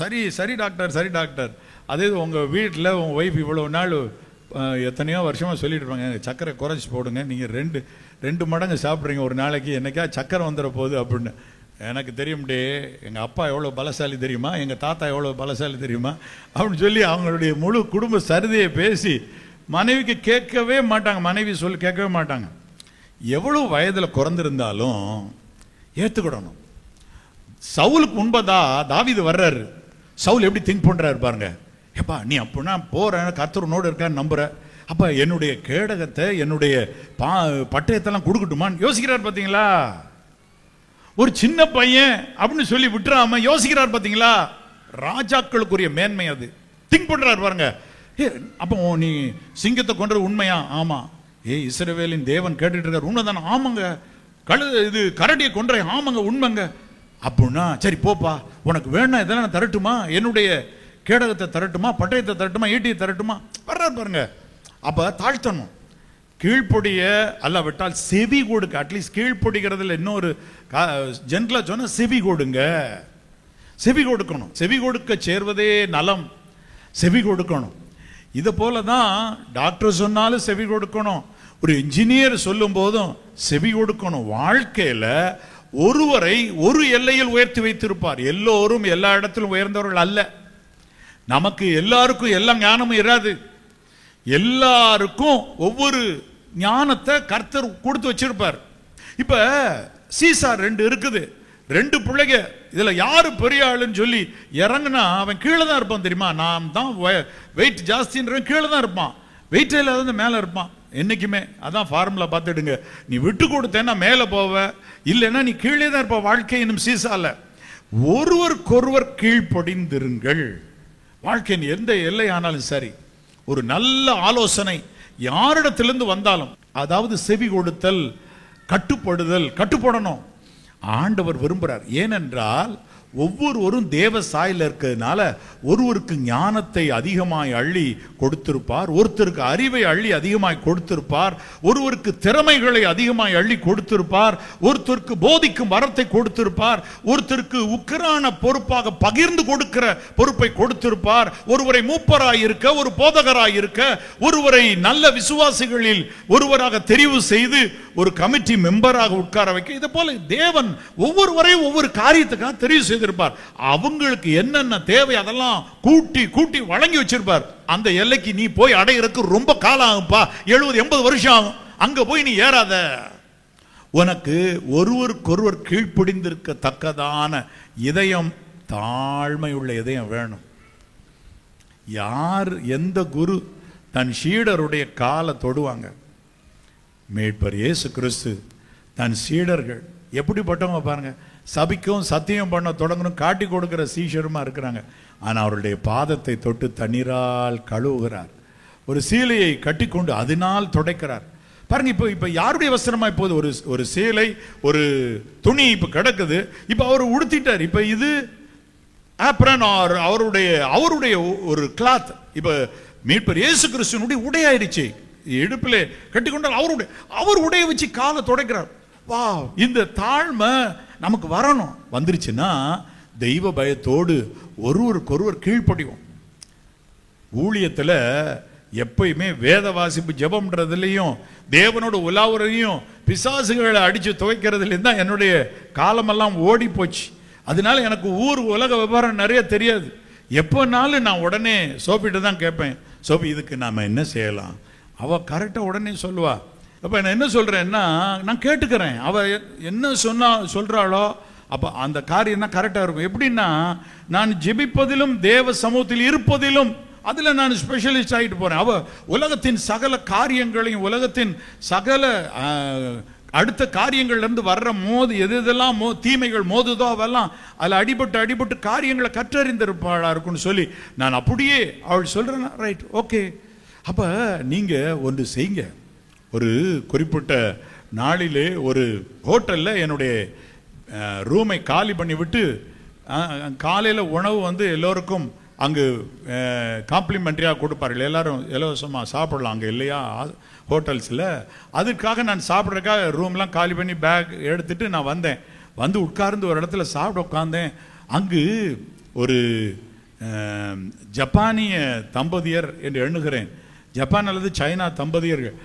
சரி சரி டாக்டர், சரி டாக்டர். அதே உங்கள் வீட்டில் உங்கள் ஒய்ஃப் இவ்வளோ நாள் எத்தனையோ வருஷமாக சொல்லிட்டு இருப்பாங்க, சக்கரை குறைச்சி போடுங்க, நீங்கள் ரெண்டு மடங்கு சாப்பிட்றீங்க ஒரு நாளைக்கு, என்னைக்கா சக்கரை வந்துட போகுது அப்படின்னு. எனக்கு தெரியும்டே, எங்கள் அப்பா எவ்வளோ பலசாலி தெரியுமா, எங்கள் தாத்தா எவ்வளோ பலசாலி தெரியுமா அப்படின்னு சொல்லி அவங்களுடைய முழு குடும்ப சரிதையை பேசி மனைவிக்கு கேட்கவே மாட்டாங்க. மனைவி சொல்லி கேட்கவே மாட்டாங்க. எவ்வளோ வயதில் குறைந்திருந்தாலும் ஏற்றுக்கிடணும். சவுலுக்கு முன்பதா தாவீது வர்றாரு. சவுல் எப்படி திங்க் பண்றாரு பாருங்க. எப்பா நீ அப்படின்னா போற கர்த்தரோடு இருக்கான்னு நம்புற, அப்ப என்னுடைய கேடகத்தை என்னுடைய பட்டயத்தெல்லாம் கொடுக்கட்டுமான்னு யோசிக்கிறார் பாத்தீங்களா. ஒரு சின்ன பையன் அப்படின்னு சொல்லி விட்டுறாம யோசிக்கிறார் பாத்தீங்களா. ராஜாக்களுக்குரிய மேன்மை அது. திங்க் பண்றாரு பாருங்க. அப்போ நீ சிங்கத்தை கொன்றது உண்மையா? ஆமா. இஸ்ரவேலின் தேவன் கேட்டுட்டு இருக்காரு. உண்மைதானே? ஆமாங்க. இது கரடியை கொன்ற? ஆமாங்க உண்மைங்க. அப்படின்னா சரி போப்பா, உனக்கு வேணா இதெல்லாம் நான் தரட்டுமா, என்னுடைய கேடகத்தை தரட்டுமா, பட்டயத்தை தரட்டுமா, ஈட்டியை தரட்டுமா, வர்றாரு பாருங்க. அப்ப தாழ்த்தணும், கீழ்ப்பொடிய அல்லாவிட்டால் செவி கொடுக்க. அட்லீஸ்ட் கீழ்ப்பொடிக்கிறதுல இன்னொரு ஜென்ரலா சொன்னா செவி கொடுங்க. செவி கொடுக்கணும். செவி கொடுக்க சேர்வதே நலம். செவி கொடுக்கணும். இதை போலதான் டாக்டர் சொன்னாலும் செவி கொடுக்கணும். ஒரு இன்ஜினியர் சொல்லும் போதும் செவி கொடுக்கணும். வாழ்க்கையில ஒருவரை ஒரு எல்லையில் உயர்த்தி வைத்திருப்பார். எல்லோரும் எல்லா இடத்திலும் உயர்ந்தவர்கள் அல்ல. நமக்கு எல்லாருக்கும் எல்லா ஞானமும் இராது. எல்லாருக்கும் ஒவ்வொரு ஞானத்தை கர்த்தர் கொடுத்து வச்சிருப்பார். இப்ப சீசார் 2 இருக்குது, 2 பிள்ளைங்க. இதுல யாரு பெரிய ஆளுன்னு சொல்லி இறங்குனா அவன் கீழே தான் இருப்பான் தெரியுமா. நாம் தான் வெயிட் ஜாஸ்தின்றவன் கீழே தான் இருப்பான், வெயிட் இல்லாத மேல இருப்பான் என்னைக்குமே. அதான் ஃபார்முலா பார்த்துடுங்க. நீ விட்டு கொடுத்தேன்னா மேல போவ, இல்லைன்னா நீ கீழே தான் இருப்ப. வாழ்க்கை இன்னும் சீசால. ஒருவருக்கொருவர் கீழ்ப்படிந்திருங்கள். வாழ்க்கையின் எந்த எல்லை ஆனாலும் சரி, ஒரு நல்ல ஆலோசனை யாரிடத்திலிருந்து வந்தாலும், அதாவது செவி கொடுத்தல், கட்டுப்படுதல், கட்டுப்படணும். ஆண்டவர் விரும்புகிறார். ஏனென்றால் ஒவ்வொருவரும் தேவ சாயல இருக்கிறதுனால ஒருவருக்கு ஞானத்தை அதிகமாய் அள்ளி கொடுத்திருப்பார், ஒருத்தருக்கு அறிவை அள்ளி அதிகமாய் கொடுத்திருப்பார், ஒருவருக்கு திறமைகளை அதிகமாய் அள்ளி கொடுத்திருப்பார், ஒருத்தருக்கு போதிக்கும் வரத்தை கொடுத்திருப்பார், ஒருத்தருக்கு உக்கிரான பொறுப்பாக பகிர்ந்து கொடுக்கிற பொறுப்பை கொடுத்திருப்பார், ஒருவரை மூப்பராய் இருக்க, ஒரு போதகராய் இருக்க, ஒருவரை நல்ல விசுவாசிகளில் ஒருவராக தெரிவு செய்து ஒரு கமிட்டி மெம்பராக உட்கார வைக்க. இது போல தேவன் ஒவ்வொருவரையும் ஒவ்வொரு காரியத்துக்காக தெரிவு செய்திருப்பார். அவங்களுக்கு என்னென்ன தேவை அதெல்லாம் கூட்டி கூட்டி வழங்கி வச்சிருப்பார். அந்த எல்லைக்கு நீ போய் அடையிறதுக்கு ரொம்ப காலம் ஆகும்பா, 70-80 வருஷம் ஆகும். அங்க போய் நீ ஏறாத. உனக்கு ஒருவருக்கொருவர் கீழ்ப்படிந்திருக்கத்தக்கதான இதயம், தாழ்மை உள்ள இதயம் வேணும். யார் எந்த குரு தன் சீடருடைய காலை தொடுவாங்க? மீட்பர் இயேசு கிறிஸ்து தன் சீடர்கள் எப்படிப்பட்டவங்க பாருங்க. சபிக்கும் சத்தியம் பண்ண தொடங்கணும் காட்டி கொடுக்கிற சீஷருமா இருக்கிறாங்க. ஆனால் அவருடைய பாதத்தை தொட்டு தண்ணீரால் கழுவுகிறார். ஒரு சீலையை கட்டி கொண்டு அதனால் துடைக்கிறார். பாருங்க, இப்போ யாருடைய வஸ்திரமா இப்போது ஒரு சேலை, ஒரு துணி இப்போ கிடக்குது. இப்போ அவர் உடுத்திட்டார். இப்போ இது ஆப்ரன் அவருடைய ஒரு கிளாத். இப்போ மீட்பர் இயேசு கிறிஸ்துவனுடைய உடையாயிருச்சு. இடுப்பிலே கட்டி கொண்டால் அவர் உடைய வச்சு காலை துடைக்கிறார். வா, இந்த தாழ்மை நமக்கு வரணும். வந்துருச்சுன்னா தெய்வ பயத்தோடு ஒருவருக்கொருவர் கீழ்ப்படிவோம். ஊழியத்தில் எப்பயுமே வேத வாசிப்பு ஜெபம்ன்றதுலையும் தேவனோட உலாவுறையும் பிசாசுகளை அடிச்சு துவைக்கிறதுலேயும் தான் என்னுடைய காலமெல்லாம் ஓடி போச்சு. அதனால எனக்கு உலக விவகாரம் நிறைய தெரியாது. எப்போனாலும் நான் உடனே சோப்பிட்டு தான் கேட்பேன், சோப்பி இதுக்கு நாம் என்ன செய்யலாம்? அவள் கரெக்டாக உடனே சொல்லுவா. அப்போ நான் என்ன சொல்கிறேன்னா, நான் கேட்டுக்கிறேன். அவள் என்ன சொல்கிறாளோ அப்போ அந்த காரியம் தான் கரெக்டாக இருக்கும். எப்படின்னா, நான் ஜெபிப்பதிலும் தேவ சமூகத்தில் இருப்பதிலும் அதில் நான் ஸ்பெஷலிஸ்ட் ஆகிட்டு போகிறேன். அவள் உலகத்தின் சகல காரியங்களையும், உலகத்தின் சகல அடுத்த காரியங்கள்லேருந்து வர்ற எதெல்லாம் தீமைகள் மோதுதோ அவெல்லாம் அதில் அடிபட்டு காரியங்களை கற்றறிந்திருப்பாளா இருக்குன்னு சொல்லி நான் அப்படியே அவள் சொல்கிறேன். Right, okay. அப்போ நீங்கள் ஒன்று செய்யுங்க. ஒரு குறிப்பிட்ட நாளிலே ஒரு ஹோட்டலில் என்னுடைய ரூமை காலி பண்ணி விட்டு காலையில் உணவு எல்லோருக்கும் அங்கு காம்ப்ளிமெண்ட்ரியாக கொடுப்பார்கள். எல்லாரும் இலவசமாக சாப்பிடலாம் அங்கே இல்லையா ஹோட்டல்ஸில். அதுக்காக நான் சாப்பிட்றதுக்காக ரூம்லாம் காலி பண்ணி பேக் எடுத்துகிட்டு நான் வந்தேன். உட்கார்ந்து ஒரு இடத்துல சாப்பிட உட்காந்தேன். அங்கு ஒரு ஜப்பானிய தம்பதியர் என்று எண்ணுகிறேன், ஜப்பான் அல்லது சைனா தம்பதியர்கள்,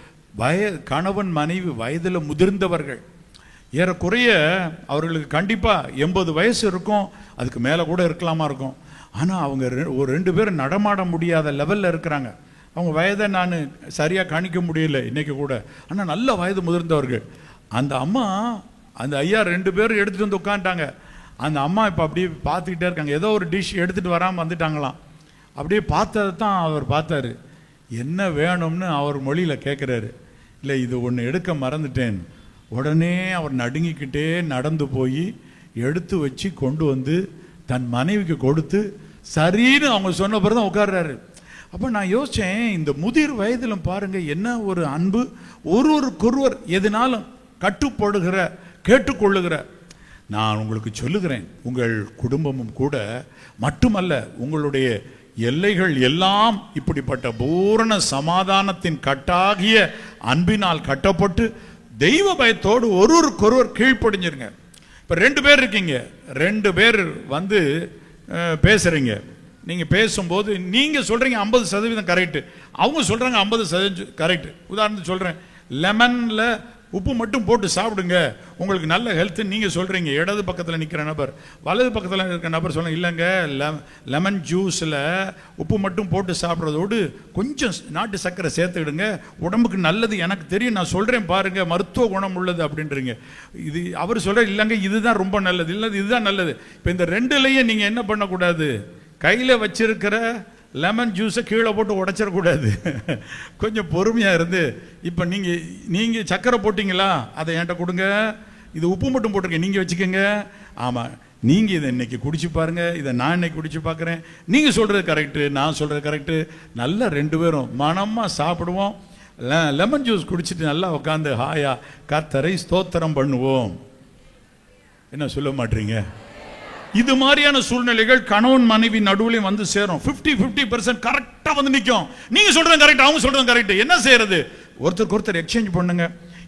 கணவன் மனைவி வயதில் முதிர்ந்தவர்கள், ஏறக்குறைய அவர்களுக்கு கண்டிப்பாக 80 வயசு இருக்கும், அதுக்கு மேலே கூட இருக்கலாமா இருக்கும். ஆனால் அவங்க ஒரு 2 பேரும் நடமாட முடியாத லெவலில் இருக்கிறாங்க. அவங்க வயதை நான் சரியாக கணிக்க முடியல இன்னைக்கு கூட, ஆனால் நல்ல வயது முதிர்ந்தவர்கள். அந்த அம்மா அந்த ஐயா 2 பேரும் எடுத்துகிட்டு வந்து உட்காந்துட்டாங்க. அந்த அம்மா இப்போ அப்படியே பார்த்துக்கிட்டே இருக்காங்க. ஏதோ ஒரு டிஷ் எடுத்துகிட்டு வராமல் வந்துட்டாங்களாம். அப்படியே பார்த்ததை தான் அவர் பார்த்தாரு. என்ன வேணும்னு அவர் மொழியில் கேட்குறாரு. இல்லை, இது ஒன்று எடுக்க மறந்துட்டேன். உடனே அவர் நடுங்கிக்கிட்டே நடந்து போய் எடுத்து வச்சு கொண்டு வந்து தன் மனைவிக்கு கொடுத்து சரின்னு அவங்க சொன்ன பிறகு தான் உட்கார்றாரு. அப்போ நான் யோசித்தேன், இந்த முதிர் வயதிலும் பாருங்க என்ன ஒரு அன்பு, ஒருவருக்கொருவர் எதுனாலும் கட்டுப்படுகிற கேட்டுக்கொள்ளுகிற. நான் உங்களுக்கு சொல்லுகிறேன், உங்கள் குடும்பமும் கூட மட்டுமல்ல, உங்களுடைய எல்லைகள் எல்லாம் இப்படிப்பட்ட பூரண சமாதானத்தின் கட்டாகிய அன்பினால் கட்டப்பட்டு தெய்வ பயத்தோடு ஒருவருக்கொருவர் கீழ்ப்படிஞ்சிருங்க. இப்போ 2 பேர் இருக்கீங்க, 2 பேர் வந்து பேசுறீங்க. நீங்கள் பேசும்போது நீங்கள் சொல்கிறீங்க 50% கரெக்டு, அவங்க சொல்கிறாங்க 50% கரெக்டு. உதாரணத்துக்கு சொல்கிறேன், லெமனில் உப்பு மட்டும் போட்டு சாப்பிடுங்க, உங்களுக்கு நல்ல ஹெல்த்து நீங்கள் சொல்கிறீங்க. இடது பக்கத்தில் நிற்கிற நபர், வலது பக்கத்தில் இருக்கிற நபர் சொல்லுங்க, இல்லைங்க லெமன் ஜூஸில் உப்பு மட்டும் போட்டு சாப்பிட்றதோடு கொஞ்சம் நாட்டு சர்க்கரை சேர்த்துக்கிடுங்க, உடம்புக்கு நல்லது, எனக்கு தெரியும், நான் சொல்கிறேன் பாருங்கள், மருத்துவ குணம் உள்ளது அப்படின்றீங்க. இது அவர் சொல்கிற, இல்லைங்க இதுதான் ரொம்ப நல்லது, இல்லை இதுதான் நல்லது. இப்போ இந்த 2லையும் நீங்கள் என்ன பண்ணக்கூடாது, கையில் வச்சிருக்கிற லெமன் ஜூஸை கீழே போட்டு உடைச்சிடக்கூடாது. கொஞ்சம் பொறுமையாக இருந்து, இப்போ நீங்கள் சக்கரை போட்டிங்களா, அதை என்கிட்ட கொடுங்க, இது உப்பு மட்டும் போட்டிருக்கேன் நீங்கள் வச்சுக்கோங்க. ஆமாம், நீங்கள் இதை இன்னைக்கு குடிச்சு பாருங்க, இதை நான் இன்னைக்கு குடிச்சு பார்க்குறேன், நீங்கள் சொல்கிறது கரெக்டு, நான் சொல்கிறது கரெக்டு, நல்லா 2 பேரும் மனமாக சாப்பிடுவோம். லெமன் ஜூஸ் குடிச்சிட்டு நல்லா உட்காந்து ஹாயா கர்த்தரை ஸ்தோத்திரம் பண்ணுவோம். என்ன சொல்ல மாட்டீங்க? இது மாதிரியான சூழ்நிலைகள் கணவன் மனைவி நடுவுலையும் வந்து சேரும். 50% கரெக்டாக வந்து நிற்கும். நீங்க சொல்றது கரெக்ட், அவங்க சொல்றது கரெக்ட், என்ன செய்யறது? ஒருத்தருக்கு ஒருத்தர் எக்ஸ்சேஞ்ச் பண்ணுங்க.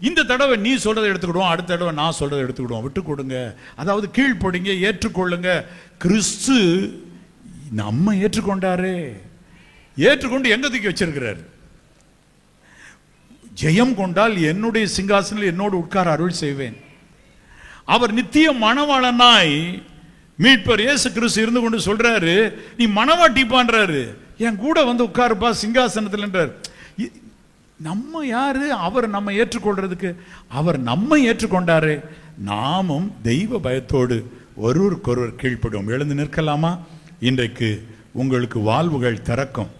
இந்த தடவை நீ சொல்றதை எடுத்துக்கிடுவோம், அடுத்த தடவை நான் சொல்றதை எடுத்துக்கிடுவோம். விட்டு கொடுங்க, அதாவது கீழ்ப்படிங்க, ஏற்றுக்கொள்ளுங்க. கிறிஸ்து நம்ம ஏற்றுக்கொண்டாரே, ஏற்றுக்கொண்டு எங்க தூக்கி வச்சிருக்கிறார். ஜெயம் கொண்டால் என்னுடைய சிங்காசனில் என்னோடு உட்கார அருள் செய்வேன். அவர் நித்திய மணவாளனாய் மீட்பர் இயேசு கிறிஸ்து இருந்து கொண்டு சொல்றாரு, நீ மணவாட்டிப்பான்றாரு, என் கூட வந்து உட்காருப்பா சிங்காசனத்தில். நம்ம யாரு அவர் நம்ம ஏற்றுக்கொள்றதுக்கு? அவர் நம்ம ஏற்றுக்கொண்டாரு. நாமும் தெய்வ பயத்தோடு ஒருவருக்கொருவர் கீழ்ப்படுவோம். எழுந்து நிற்கலாமா? இன்றைக்கு உங்களுக்கு வாழ்வுகள் திறக்கும்,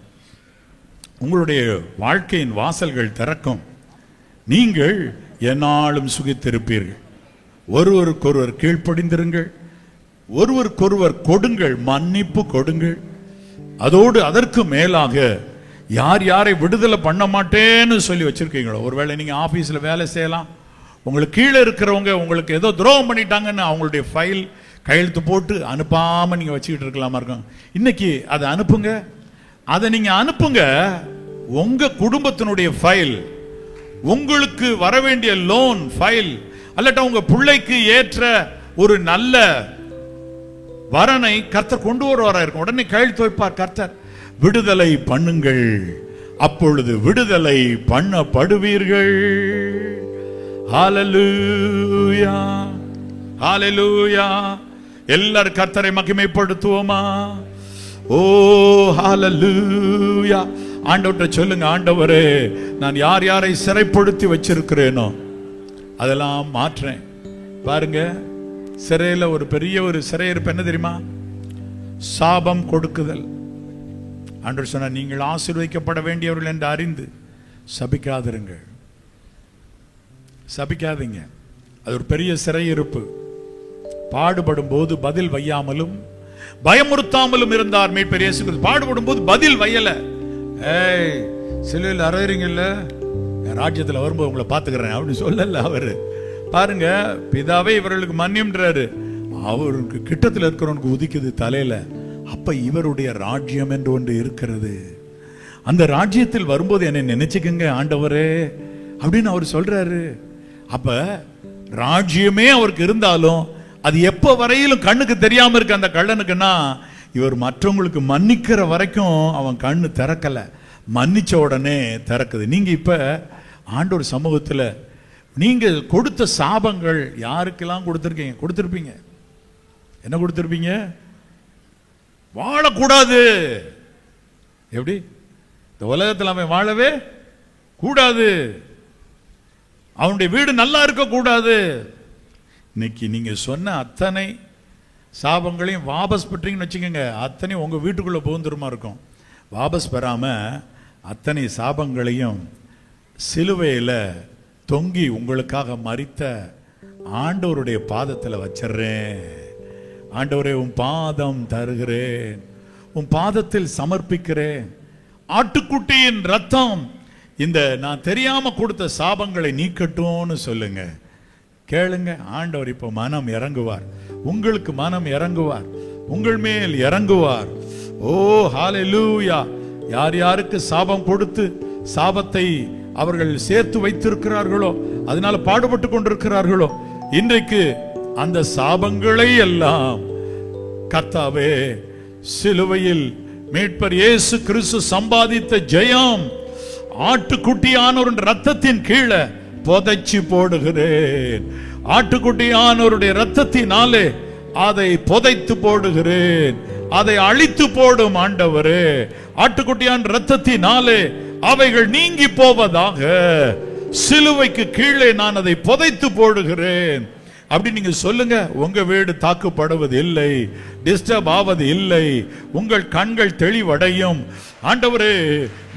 உங்களுடைய வாழ்க்கையின் வாசல்கள் திறக்கும். நீங்கள் எந்நாளும் சுகித்திருப்பீர்கள். ஒருவருக்கொருவர் கீழ்ப்படிந்திருங்கள், ஒருவருக்கொருவர் கொடுங்கள், மன்னிப்பு கொடுங்கள். அதோடு அதற்கு மேலாக யார் யாரை விடுதலை பண்ண மாட்டேன்னு சொல்லி வச்சிருக்கீங்களோ, ஒருவேளை நீங்க ஆபீஸ்ல வேலை செய்யலாம், உங்களுக்கு கீழே இருக்கிறவங்க உங்களுக்கு ஏதோ துரோகம் பண்ணிட்டாங்கன்னு அவங்களுடைய ஃபைல் கையெழுத்து போட்டு அனுப்பாம நீங்க வச்சுக்கிட்டு இருக்கலாமா இருக்கும். இன்னைக்கு அதை அனுப்புங்க, அதை நீங்க அனுப்புங்க. உங்க குடும்பத்தினுடைய ஃபைல், உங்களுக்கு வர வேண்டிய லோன் ஃபைல், அல்லட்டா உங்க பிள்ளைக்கு ஏற்ற ஒரு நல்ல வரனை கர்த்தர் கொண்டு வருவாரா இருக்கும். உடனே கையெழுத்து வைப்பார் கர்த்தர். விடுதலை பண்ணுங்கள், அப்பொழுது விடுதலை பண்ணப்படுவீர்கள். ஹல்லேலூயா, ஹல்லேலூயா. எல்லாரும் கர்த்தரை மகிமைப்படுத்துவோமா? ஓ ஹல்லேலூயா. ஆண்டவர்கிட்ட சொல்லுங்க, ஆண்டவரே நான் யார் யாரை சிறைப்படுத்தி வச்சிருக்கிறேனோ அதெல்லாம் மாற்றேன். பாருங்க, சிறையில் ஒரு பெரிய ஒரு சிறையிருப்பு என்ன தெரியுமா? சாபம் கொடுக்குதல். ஆண்டவர் சொன்னார், நீங்கள் ஆசீர்வதிக்கப்பட வேண்டியவர்கள் என்று அறிந்து சபிக்காதிருங்கள். சபிக்காதீங்க. அது ஒரு பெரிய சிறையிருப்பு. பாடுபடும் போது பதில் வையாமலும் பயமுறுத்தாமலும் இருந்தார் மீட்பர் இயேசு கிறிஸ்து. பாடுபடும் போது பதில் வையல. சிலையில் அறையறீங்கல்ல, ராஜ்யத்தில் வரும்போது உங்களை பார்த்துக்கிறேன் அப்படின்னு சொல்லல அவரு. பாருங்க, பிதாவே இவர்களுக்கு மன்னியம்ன்றாரு. அவருக்கு கிட்டத்தில் இருக்கிறவனுக்கு உதிக்குது தலையில. அப்ப இவருடைய ராஜ்யம் என்று ஒன்று இருக்கிறது. அந்த ராஜ்யத்தில் வரும்போது என்னை நினைச்சுக்கங்க ஆண்டவரே அப்படின்னு அவர் சொல்றாரு. அப்ப ராஜ்யமே அவருக்கு இருந்தாலும் அது எப்ப வரையிலும் கண்ணுக்கு தெரியாம இருக்கு அந்த கள்ளனுக்குன்னா, இவர் மற்றவங்களுக்கு மன்னிக்கிற வரைக்கும் அவன் கண்ணு திறக்கல, மன்னிச்ச உடனே திறக்குது. நீங்க இப்ப ஆண்டவர் சமூகத்துல நீங்க கொடுத்த சாபங்கள் யாருக்கெல்லாம் கொடுத்திருப்பீங்க? என்ன கொடுத்திருப்பீங்க? வாழக்கூடாது. எப்படி? இந்த உலகத்தில் அவன் வாழவே கூடாது, அவனுடைய வீடு நல்லா இருக்க கூடாது. இன்னைக்கு நீங்க சொன்ன அத்தனை சாபங்களையும் வாபஸ் பெற்றீங்கன்னு வச்சுக்கோங்க, அத்தனை உங்க வீட்டுக்குள்ள புகுந்துருமா இருக்கும். வாபஸ் பெறாம அத்தனை சாபங்களையும் சிலுவையில தொங்கி உங்களுக்காக மரித்த ஆண்டவருடைய பாதத்தில் வச்சிடுறேன். ஆண்டவரே, உன் பாதம் தருகிறேன், உன் பாதத்தில் சமர்ப்பிக்கிறேன். ஆட்டுக்குட்டியின் ரத்தம் இந்த நான் தெரியாம கொடுத்த சாபங்களை நீக்கட்டும்னு சொல்லுங்க. கேளுங்க, ஆண்டவர் இப்ப மனம் இறங்குவார், உங்களுக்கு மனம் இறங்குவார், உங்கள் மேல் இறங்குவார். ஓ ஹல்லேலூயா. யார் யாருக்கு சாபம் கொடுத்து சாபத்தை அவர்கள் சேர்த்து வைத்திருக்கிறார்களோ, அதனால பாடுபட்டு கொண்டிருக்கிறார்களோ, இன்றைக்கு அந்த சாபங்களை எல்லாம் கர்த்தாவே சிலுவையில் மீட்பர் இயேசு கிறிஸ்து சம்பாதித்த ஜெயம் ஆட்டுக்குட்டியானவருடைய ரத்தத்தின் கீழே புதைச்சி போடுகிறேன். ஆட்டுக்குட்டியானவருடைய ரத்தத்தினாலே அதை புதைத்து போடுகிறேன். அதை அழித்து போடும் ஆண்டவரே. ஆட்டுக்குட்டியான ரத்தத்தினாலே அவைகள் நீங்கி போவதாக சிலுவைக்கு கீழே நான் அதை புதைத்து போடுகிறேன். அப்படி நீங்க சொல்லுங்க. உங்க வீடு தாக்குப்படுவது இல்லை, டிஸ்டர்ப் ஆவது இல்லை, உங்கள் கண்கள் தெளிவடையும். ஆண்டவரே,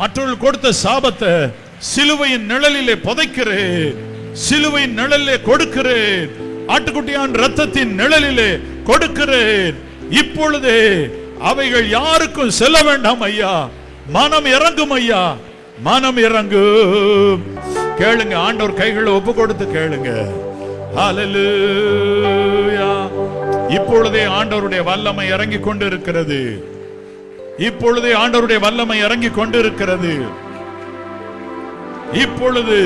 மற்றவர்கள் கொடுத்த சாபத்தை சிலுவையின் நிழலிலே புதைக்கிறேன், சிலுவையின் நிழலிலே கொடுக்கிறேன், ஆட்டுக்குட்டியான் ரத்தத்தின் நிழலிலே கொடுக்கிறேன். இப்பொழுதே அவைகள் யாருக்கும் செல்ல வேண்டாம் ஐயா. மனம் இறங்கும் ஐயா, மனம் இறங்கும். கேளுங்க, ஆண்டவர் கைகளை ஒப்பு கொடுத்து கேளுங்க. ஹல்லேலூயா. இப்பொழுதே ஆண்டவருடைய வல்லமை இறங்கி கொண்டிருக்கிறது. இப்பொழுதே ஆண்டவருடைய வல்லமை இறங்கி கொண்டிருக்கிறது. இப்பொழுது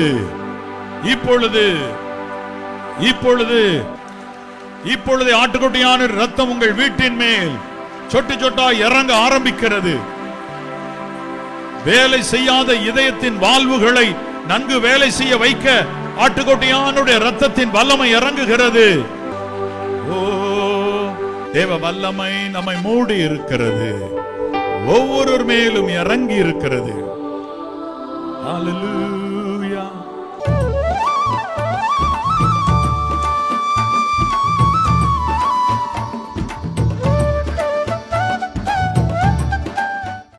இப்பொழுது இப்பொழுது இப்பொழுது ஆட்டுக்குட்டியான ரத்தம் உங்கள் வீட்டின் மேல் சொட்டு சொட்டா இறங்க ஆரம்பிக்கிறது. வேலை செய்யாத இதயத்தின் வாழ்வுகளை நன்கு வேலை செய்ய வைக்க ஆட்டுக்குட்டியானுடைய ரத்தத்தின் வல்லமை இறங்குகிறது. ஓ, தேவ வல்லமை நம்மை மூடி இருக்கிறது, ஒவ்வொரு மேலும் இறங்கி இருக்கிறது. ஹல்லேலூயா.